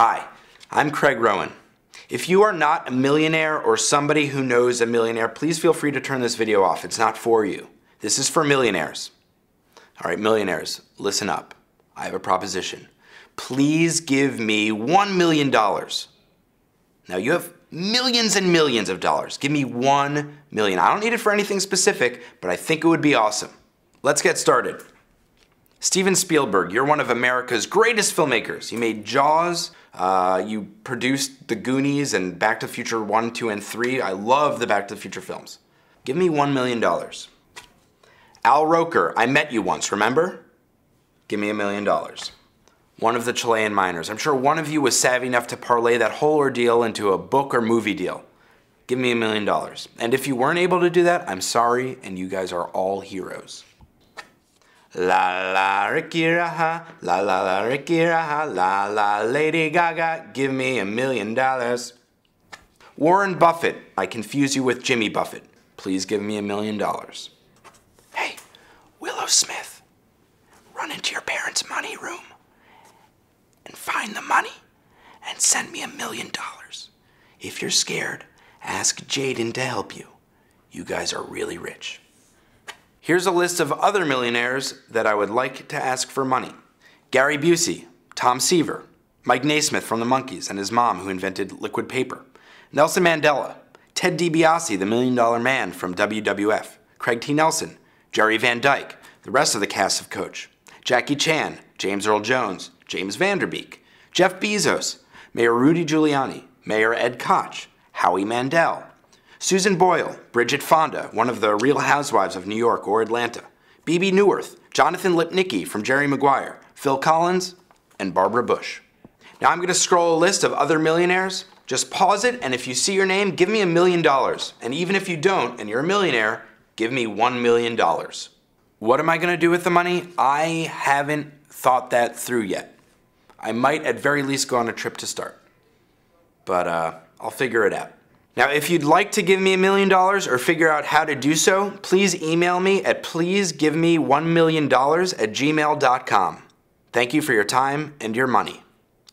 Hi, I'm Craig Rowan. If you are not a millionaire or somebody who knows a millionaire, please feel free to turn this video off. It's not for you. This is for millionaires. All right, millionaires, listen up. I have a proposition. Please give me $1 million. Now you have millions and millions of dollars. Give me $1 million. I don't need it for anything specific, but I think it would be awesome. Let's get started. Steven Spielberg, you're one of America's greatest filmmakers. You made Jaws, you produced The Goonies and Back to the Future 1, 2, and 3. I love the Back to the Future films. Give me $1 million. Al Roker, I met you once, remember? Give me $1 million. One of the Chilean miners. I'm sure one of you was savvy enough to parlay that whole ordeal into a book or movie deal. Give me $1 million. And if you weren't able to do that, I'm sorry, and you guys are all heroes. La la Ricky Raha, la la la Ricky Raha, la la Lady Gaga, give me $1 million. Warren Buffett, I confuse you with Jimmy Buffett. Please give me $1 million. Hey, Willow Smith, run into your parents' money room and find the money and send me $1 million. If you're scared, ask Jaden to help you. You guys are really rich. Here's a list of other millionaires that I would like to ask for money. Gary Busey, Tom Seaver, Mike Naismith from the Monkees and his mom who invented liquid paper, Nelson Mandela, Ted DiBiase, the $1 Million Man from WWF, Craig T. Nelson, Jerry Van Dyke, the rest of the cast of Coach, Jackie Chan, James Earl Jones, James Van Der Beek, Jeff Bezos, Mayor Rudy Giuliani, Mayor Ed Koch, Howie Mandel, Susan Boyle, Bridget Fonda, one of the Real Housewives of New York or Atlanta, Bebe Neuwirth, Jonathan Lipnicki from Jerry Maguire, Phil Collins, and Barbara Bush. Now I'm going to scroll a list of other millionaires. Just pause it, and if you see your name, give me $1 million. And even if you don't, and you're a millionaire, give me $1 million. What am I going to do with the money? I haven't thought that through yet. I might at very least go on a trip to start. But I'll figure it out. Now, if you'd like to give me $1 million or figure out how to do so, please email me at pleasegiveme1million@gmail.com. Thank you for your time and your money,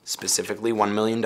specifically $1 million.